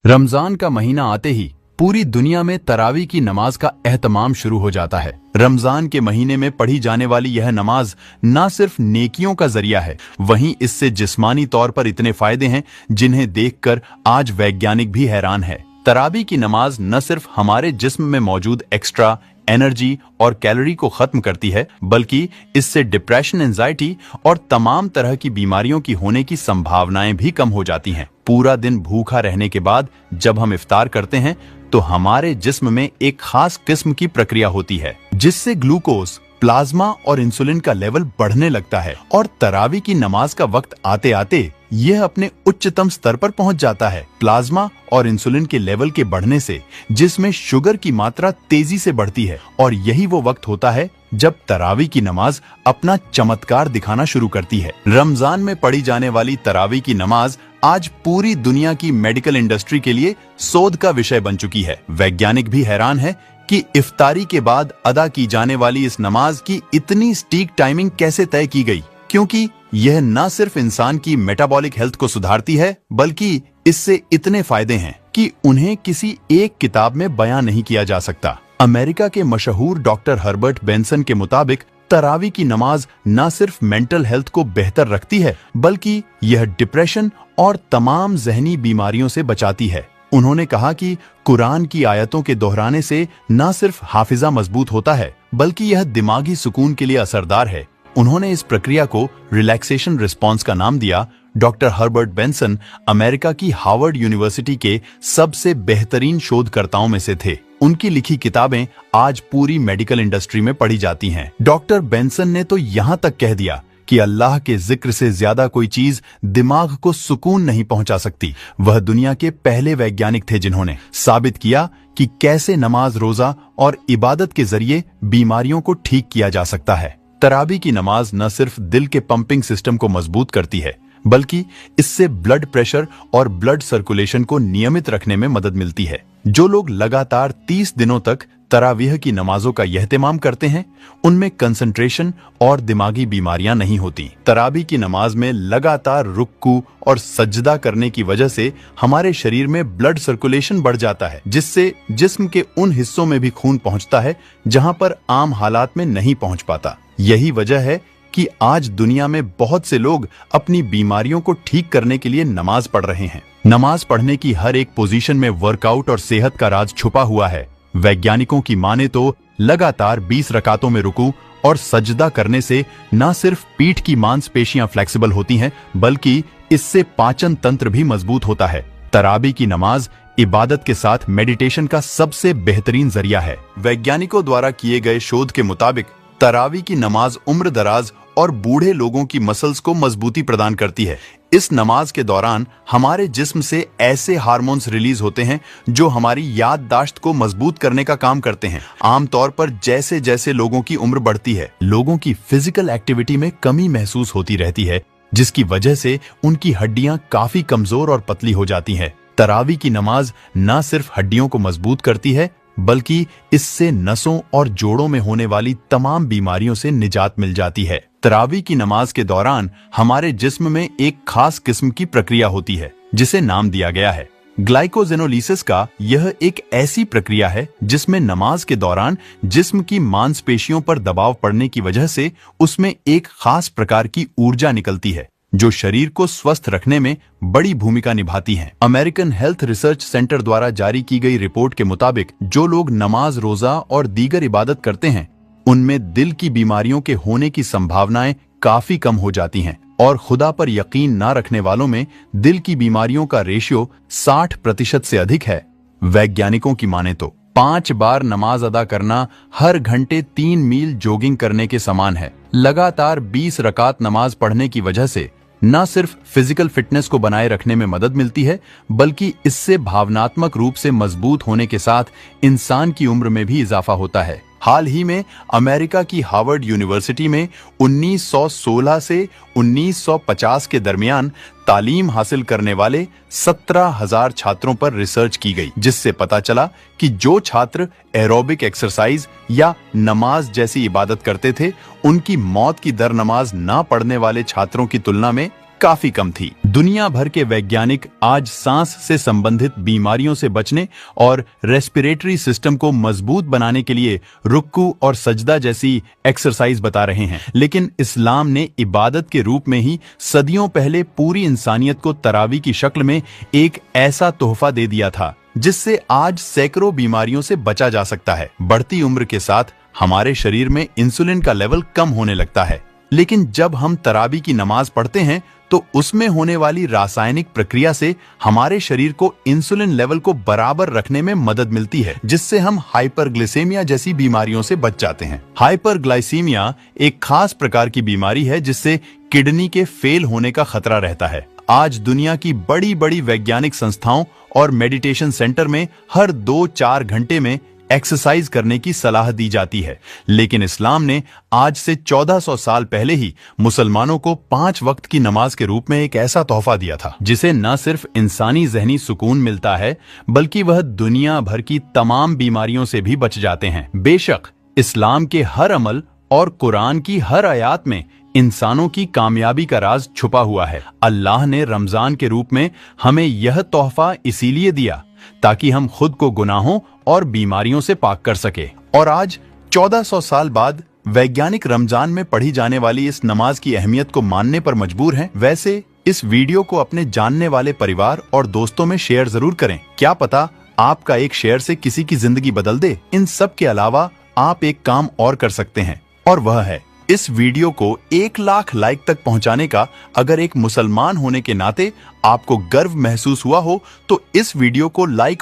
रमजान का महीना आते ही पूरी दुनिया में तरावी की नमाज का एहतमाम शुरू हो जाता है। रमजान के महीने में पढ़ी जाने वाली यह नमाज न सिर्फ नेकियों का जरिया है, वहीं इससे जिस्मानी तौर पर इतने फायदे हैं जिन्हें देखकर आज वैज्ञानिक भी हैरान है। तरावी की नमाज न सिर्फ हमारे जिस्म में मौजूद एक्स्ट्रा एनर्जी और कैलोरी को खत्म करती है, बल्कि इससे डिप्रेशन, एंजाइटी और तमाम तरह की बीमारियों की होने की संभावनाएं भी कम हो जाती हैं। पूरा दिन भूखा रहने के बाद जब हम इफ्तार करते हैं तो हमारे जिस्म में एक खास किस्म की प्रक्रिया होती है जिससे ग्लूकोज, प्लाज्मा और इंसुलिन का लेवल बढ़ने लगता है और तरावी की नमाज का वक्त आते आते यह अपने उच्चतम स्तर पर पहुंच जाता है। प्लाज्मा और इंसुलिन के लेवल के बढ़ने से जिसमें शुगर की मात्रा तेजी से बढ़ती है और यही वो वक्त होता है जब तरावी की नमाज अपना चमत्कार दिखाना शुरू करती है। रमजान में पढ़ी जाने वाली तरावी की नमाज आज पूरी दुनिया की मेडिकल इंडस्ट्री के लिए शोध का विषय बन चुकी है। वैज्ञानिक भी हैरान है कि इफ्तारी के बाद अदा की जाने वाली इस नमाज की इतनी सटीक टाइमिंग कैसे तय की गई, क्योंकि यह न सिर्फ इंसान की मेटाबॉलिक हेल्थ को सुधारती है, बल्कि इससे इतने फायदे हैं कि उन्हें किसी एक किताब में बयां नहीं किया जा सकता। अमेरिका के मशहूर डॉक्टर हर्बर्ट बेंसन के मुताबिक तरावी की नमाज न सिर्फ मेंटल हेल्थ को बेहतर रखती है, बल्कि यह डिप्रेशन और तमाम जहनी बीमारियों से बचाती है। उन्होंने कहा कि कुरान की आयतों के दोहराने से न सिर्फ हाफिजा मजबूत होता है, बल्कि यह दिमागी सुकून के लिए असरदार है। उन्होंने इस प्रक्रिया को रिलैक्सेशन रिस्पॉन्स का नाम दिया। डॉक्टर हर्बर्ट बेंसन अमेरिका की हार्वर्ड यूनिवर्सिटी के सबसे बेहतरीन शोधकर्ताओं में से थे। उनकी लिखी किताबें आज पूरी मेडिकल इंडस्ट्री में पढ़ी जाती हैं। डॉक्टर बेंसन ने तो यहाँ तक कह दिया कि अल्लाह के जिक्र से ज्यादा कोई चीज दिमाग को सुकून नहीं पहुंचा सकती। वह दुनिया के पहले वैज्ञानिक थे जिन्होंने साबित किया कि कैसे नमाज, रोजा और इबादत के जरिए बीमारियों को ठीक किया जा सकता है। तरावी की नमाज न सिर्फ दिल के पंपिंग सिस्टम को मजबूत करती है, बल्कि इससे ब्लड प्रेशर और ब्लड सर्कुलेशन को नियमित रखने में मदद मिलती है। जो लोग लगातार 30 दिनों तक तरावीह की नमाजों का यहतिमाम करते हैं, उनमें कंसंट्रेशन और दिमागी बीमारियां नहीं होती। तरावी की नमाज में लगातार रुक्कू और सजदा करने की वजह से हमारे शरीर में ब्लड सर्कुलेशन बढ़ जाता है, जिससे जिस्म के उन हिस्सों में भी खून पहुंचता है जहां पर आम हालात में नहीं पहुंच पाता। यही वजह है कि आज दुनिया में बहुत से लोग अपनी बीमारियों को ठीक करने के लिए नमाज पढ़ रहे हैं। नमाज पढ़ने की हर एक पोजीशन में वर्कआउट और सेहत का राज छुपा हुआ है। वैज्ञानिकों की माने तो लगातार 20 रकातों में रुकू और सजदा करने से न सिर्फ पीठ की मांसपेशियां फ्लेक्सिबल होती हैं, बल्कि इससे पाचन तंत्र भी मजबूत होता है। तरावी की नमाज इबादत के साथ मेडिटेशन का सबसे बेहतरीन जरिया है। वैज्ञानिकों द्वारा किए गए शोध के मुताबिक तरावी की नमाज उम्र दराज और बूढ़े लोगों की मसल्स को मजबूती प्रदान करती है। इस नमाज के दौरान हमारे जिस्म से ऐसे हार्मोन्स रिलीज होते हैं जो हमारी याददाश्त को मजबूत करने का काम करते हैं। आमतौर पर जैसे जैसे लोगों की उम्र बढ़ती है, लोगों की फिजिकल एक्टिविटी में कमी महसूस होती रहती है, जिसकी वजह से उनकी हड्डियां काफी कमजोर और पतली हो जाती हैं। तरावी की नमाज न सिर्फ हड्डियों को मजबूत करती है, बल्कि इससे नसों और जोड़ों में होने वाली तमाम बीमारियों से निजात मिल जाती है। तरावी की नमाज के दौरान हमारे जिस्म में एक खास किस्म की प्रक्रिया होती है जिसे नाम दिया गया है ग्लाइकोजेनोलिसिस का। यह एक ऐसी प्रक्रिया है जिसमें नमाज के दौरान जिस्म की मांसपेशियों पर दबाव पड़ने की वजह से उसमें एक खास प्रकार की ऊर्जा निकलती है जो शरीर को स्वस्थ रखने में बड़ी भूमिका निभाती है। अमेरिकन हेल्थ रिसर्च सेंटर द्वारा जारी की गई रिपोर्ट के मुताबिक जो लोग नमाज, रोजा और दीगर इबादत करते हैं, उनमें दिल की बीमारियों के होने की संभावनाएं काफी कम हो जाती हैं और खुदा पर यकीन न रखने वालों में दिल की बीमारियों का रेशियो 60% से अधिक है। वैज्ञानिकों की माने तो 5 बार नमाज अदा करना हर घंटे 3 मील जॉगिंग करने के समान है। लगातार 20 रकात नमाज पढ़ने की वजह से न सिर्फ फिजिकल फिटनेस को बनाए रखने में मदद मिलती है, बल्कि इससे भावनात्मक रूप से मजबूत होने के साथ इंसान की उम्र में भी इजाफा होता है। हाल ही में अमेरिका की हार्वर्ड यूनिवर्सिटी में 1916 से 1950 के दरमियान तालीम हासिल करने वाले 17,000 छात्रों पर रिसर्च की गई, जिससे पता चला कि जो छात्र एरोबिक एक्सरसाइज या नमाज जैसी इबादत करते थे, उनकी मौत की दर नमाज ना पढ़ने वाले छात्रों की तुलना में काफी कम थी। दुनिया भर के वैज्ञानिक आज सांस से संबंधित बीमारियों से बचने और रेस्पिरेटरी सिस्टम को मजबूत बनाने के लिए रुक्कू और सजदा जैसी एक्सरसाइज बता रहे हैं, लेकिन इस्लाम ने इबादत के रूप में ही सदियों पहले पूरी इंसानियत को तरावी की शक्ल में एक ऐसा तोहफा दे दिया था जिससे आज सैकड़ों बीमारियों से बचा जा सकता है। बढ़ती उम्र के साथ हमारे शरीर में इंसुलिन का लेवल कम होने लगता है, लेकिन जब हम तरावी की नमाज पढ़ते हैं तो उसमें होने वाली रासायनिक प्रक्रिया से हमारे शरीर को इंसुलिन लेवल को बराबर रखने में मदद मिलती है, जिससे हम हाइपरग्लाइसेमिया जैसी बीमारियों से बच जाते हैं। हाइपरग्लाइसेमिया एक खास प्रकार की बीमारी है जिससे किडनी के फेल होने का खतरा रहता है। आज दुनिया की बड़ी बड़ी वैज्ञानिक संस्थाओं और मेडिटेशन सेंटर में हर 2-4 घंटे में एक्सरसाइज करने की सलाह दी जाती है, लेकिन इस्लाम ने आज से 1400 साल पहले ही मुसलमानों को 5 वक्त की नमाज के रूप में एक ऐसा तोहफा दिया था जिसे न सिर्फ इंसानी ज़हनी सुकून मिलता है बल्कि वह दुनिया भर की तमाम बीमारियों से भी बच जाते हैं। बेशक इस्लाम के हर अमल और कुरान की हर आयत में इंसानों की कामयाबी का राज छुपा हुआ है। अल्लाह ने रमजान के रूप में हमें यह तोहफा इसीलिए दिया ताकि हम खुद को गुनाहों और बीमारियों से पाक कर सके। और आज 1400 साल बाद वैज्ञानिक रमजान में पढ़ी जाने वाली इस नमाज की अहमियत को मानने पर मजबूर हैं। वैसे इस वीडियो को अपने जानने वाले परिवार और दोस्तों में शेयर जरूर करें। क्या पता आपका एक शेयर से किसी की जिंदगी बदल दे। इन सब के अलावा आप एक काम और कर सकते हैं, और वह है इस वीडियो को 1 लाख लाइक तक पहुंचाने का। अगर एक मुसलमान होने के नाते आपको गर्व महसूस हुआ हो तो इस वीडियो को लाइक